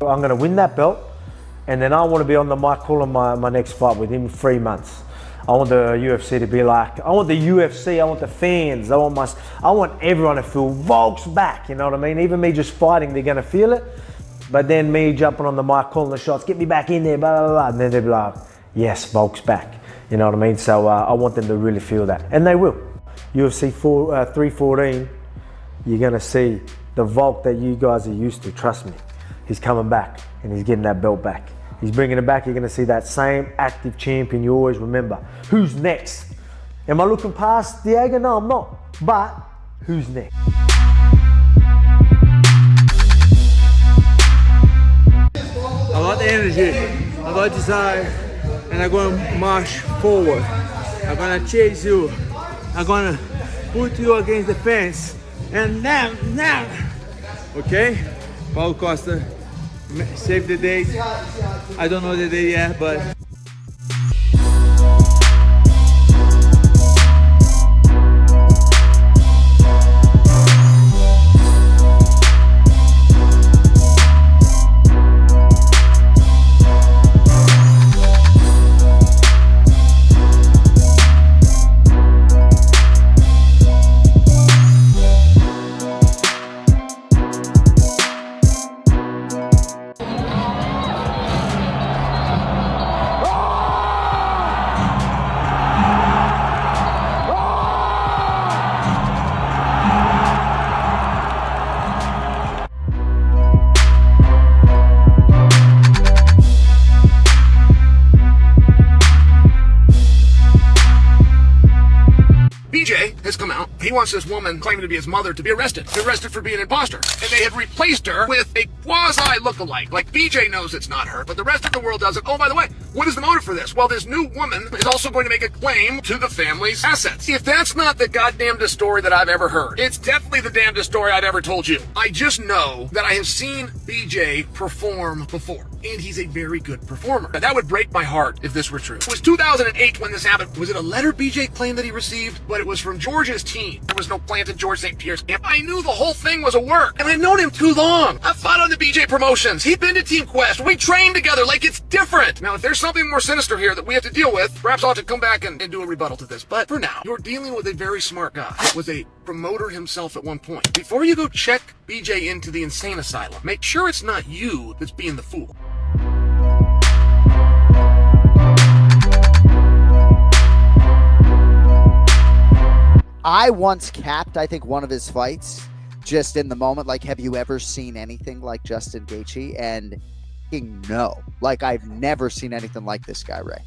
I'm gonna win that belt, and then I want to be on the mic calling my next fight within 3 months. I want the UFC to be like, I want the UFC, I want the fans, I want everyone to feel Volk's back, you know what I mean? Even me just fighting, they're gonna feel it. But then me jumping on the mic, calling the shots, get me back in there, blah, blah, blah. And then they'll be like, yes, Volk's back. You know what I mean? So I want them to really feel that. And they will. UFC 314, you're gonna see the Volk that you guys are used to, trust me. He's coming back and he's getting that belt back. He's bringing it back. You're going to see that same active champion you always remember. Who's next? Am I looking past Diego? No, I'm not. But who's next? I got the energy. I got desire. And I'm going to march forward. I'm going to chase you. I'm going to put you against the fence. And now. Okay? Paulo Costa. Save the date. I don't know the date yet, but BJ has come out. He wants this woman claiming to be his mother to be arrested. Be arrested for being an imposter. And they have replaced her with a quasi look-alike. Like BJ knows it's not her, but the rest of the world doesn't. Oh, by the way, what is the motive for this? Well, this new woman is also going to make a claim to the family's assets. If that's not the goddamnedest story that I've ever heard, it's definitely the damnedest story I've ever told you. I just know that I have seen BJ perform before. And he's a very good performer. Now, that would break my heart if this were true. It was 2008 when this happened. Was it a letter BJ claimed that he received? But it was from George's team. There was no plant at George St. Pierre's camp. I knew the whole thing was a work. And I've known him too long. I've fought on the BJ promotions. He'd been to Team Quest. We trained together. Like, it's different. Now, if there's something more sinister here that we have to deal with, perhaps I'll have to come back and do a rebuttal to this. But for now, you're dealing with a very smart guy. Was a promoter himself at one point. Before you go check BJ into the insane asylum, make sure it's not you that's being the fool. I once capped, I think, one of his fights just in the moment. Like, have you ever seen anything like Justin Gaethje? And no, like, I've never seen anything like this guy, Ray.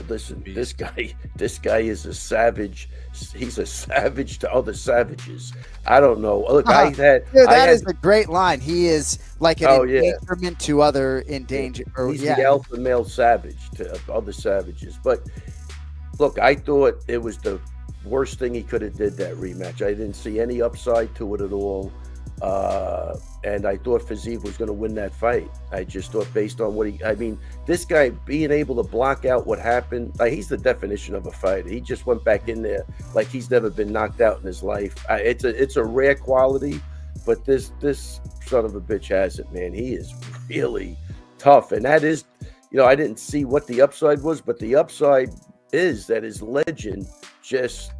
Listen, this guy is a savage. He's a savage to other savages. I don't know. Look, Dude, that is a great line. He is like an endangerment to other endangered. He's the alpha male savage to other savages. But look, I thought it was the worst thing he could have did, that rematch. I didn't see any upside to it at all. And I thought Fiziev was going to win that fight. I just thought, based on what this guy being able to block out what happened, he's the definition of a fighter. He just went back in there like he's never been knocked out in his life. It's a rare quality, but this son of a bitch has it, man. He is really tough. And that is, I didn't see what the upside was, but the upside is that his legend just,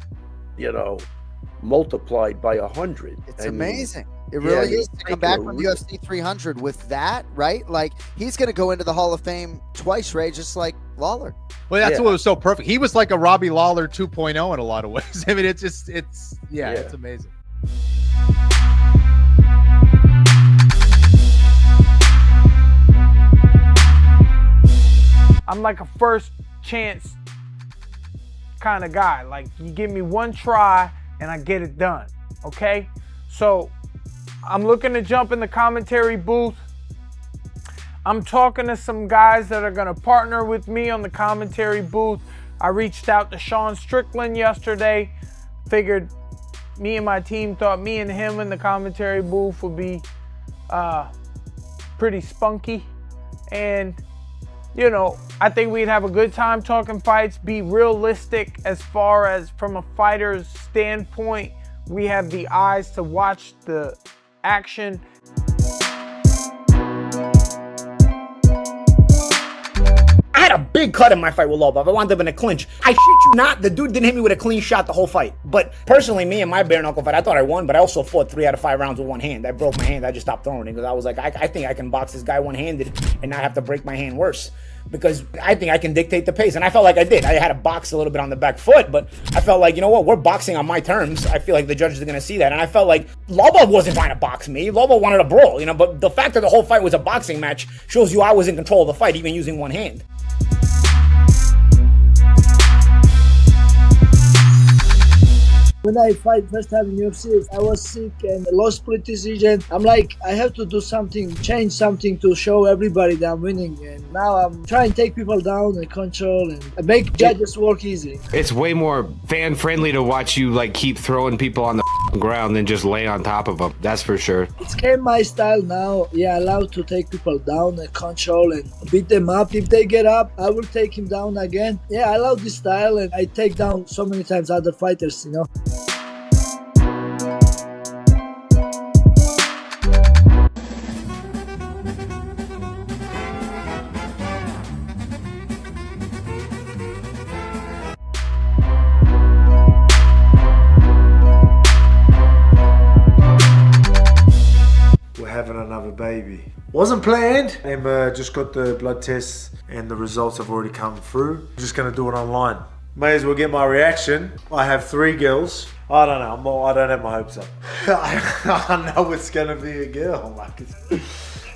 multiplied by 100. It's amazing. It really is to come back from UFC 300 with that, right? Like, he's going to go into the Hall of Fame twice, Ray, just like Lawler. Well, that's what was so perfect. He was like a Robbie Lawler 2.0 in a lot of ways. I mean, it's amazing. I'm like a first chance kind of guy. Like, you give me one try and I get it done, okay? So I'm looking to jump in the commentary booth. I'm talking to some guys that are gonna partner with me on the commentary booth. I reached out to Sean Strickland yesterday. Figured me and my team thought me and him in the commentary booth would be pretty spunky. And I think we'd have a good time talking fights, be realistic as far as from a fighter's standpoint. We have the eyes to watch the action. big cut in my fight with Lobov. I wound up in a clinch. I shit you not, the dude didn't hit me with a clean shot the whole fight. But personally, me and my bare knuckle fight, I thought I won, but I also fought 3 out of 5 rounds with one hand. I broke my hand. I just stopped throwing it because I was like, I think I can box this guy one-handed and not have to break my hand worse. Because I think I can dictate the pace. And I felt like I did. I had to box a little bit on the back foot, but I felt like, you know what, we're boxing on my terms. I feel like the judges are going to see that. And I felt like Lobov wasn't trying to box me. Lobov wanted a brawl, you know, but the fact that the whole fight was a boxing match shows you I was in control of the fight, even using one hand. When I fight first time in UFC, I was sick and lost split decision. I'm like, I have to do something, change something to show everybody that I'm winning. And now I'm trying to take people down and control and make judges work easy. It's way more fan friendly to watch you like keep throwing people on the ground than just lay on top of them. That's for sure. It's came my style now. Yeah, allowed to take people down and control and beat them up. If they get up, I will take him down again. Yeah, I love this style and I take down so many times other fighters, you know. Having another baby. Wasn't planned. Amber just got the blood tests and the results have already come through. I'm just gonna do it online. May as well get my reaction. I have 3 girls. I don't know. I don't have my hopes up. I know it's gonna be a girl.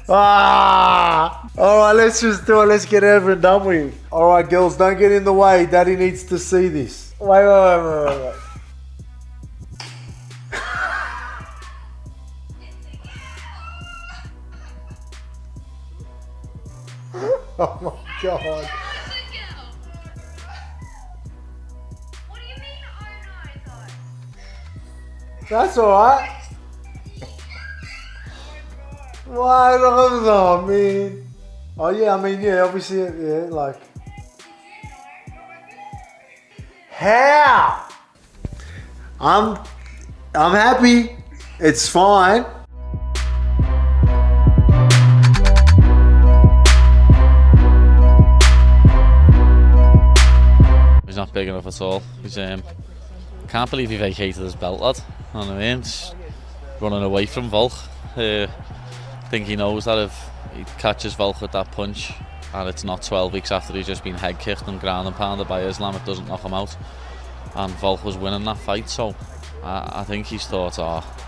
All right, let's just do it. Let's get it over and done with. All right, girls, don't get in the way. Daddy needs to see this. Wait. Oh my God. What do you mean? Oh no, I thought. That's alright. Why don't I mean? Oh yeah, I mean yeah, obviously yeah, like. How? I'm happy. It's fine. He's not big enough at all. He's can't believe he vacated his belt, lad. You know what I mean? Just running away from Volk. I think he knows that if he catches Volk with that punch and it's not 12 weeks after he's just been head kicked and ground and pounded by Islam, it doesn't knock him out. And Volk was winning that fight, so I think he's thought,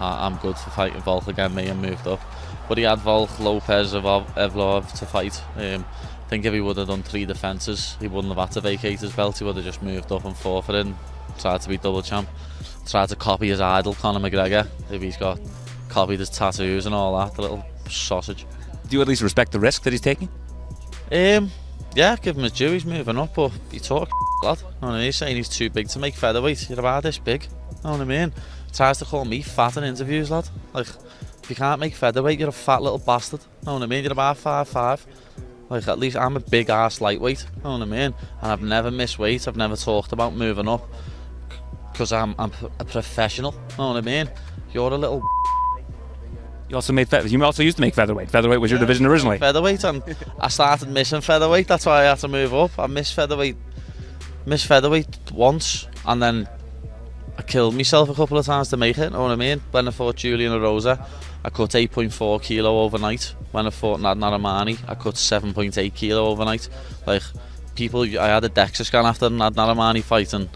I'm good for fighting Volk again, me, and moved up. But he had Volk, Lopez, Evlov to fight. I think if he would have done 3 defences, he wouldn't have had to vacate his belt. He would have just moved up and forfeited, tried to be double champ, tried to copy his idol, Conor McGregor, if he's got copied his tattoos and all that, the little sausage. Do you at least respect the risk that he's taking? Yeah, give him his due, he's moving up, but he talks lad. You know what I mean? He's saying he's too big to make featherweight. You're about this big. You know what I mean? He tries to call me fat in interviews, lad. Like, if you can't make featherweight, you're a fat little bastard. You know what I mean? You're about 5'5". Like, at least I'm a big ass lightweight, you know what I mean? And I've never missed weight, I've never talked about moving up because I'm a professional, you know what I mean? You're a little You also used to make featherweight. Featherweight was your division originally. Featherweight, and I started missing featherweight, that's why I had to move up. I missed featherweight once, and then I killed myself a couple of times to make it, you know what I mean? When I fought Julian Rosa, I cut 8.4 kilo overnight. When I fought Naramani, I cut 7.8 kilo overnight. Like, I had a DEXA scan after the Naramani fight, and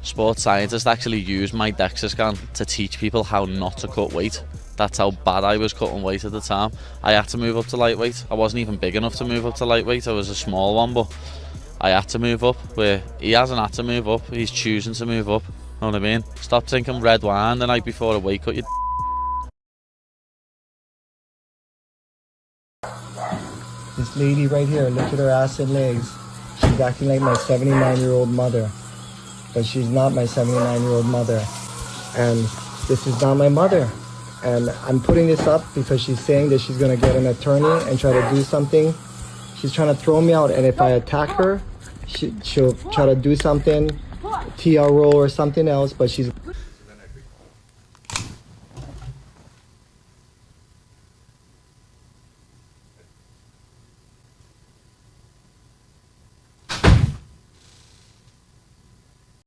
sports scientists actually used my DEXA scan to teach people how not to cut weight. That's how bad I was cutting weight at the time. I had to move up to lightweight. I wasn't even big enough to move up to lightweight. I was a small one, but I had to move up, where he hasn't had to move up. He's choosing to move up. Know what I mean? Stop drinking red wine the night before a weight cut, you. This lady right here, look at her ass and legs. She's acting like my 79-year-old mother. But she's not my 79-year-old mother. And this is not my mother. And I'm putting this up because she's saying that she's gonna get an attorney and try to do something. She's trying to throw me out, and if I attack her, she'll try to do something, TR roll or something else, but she's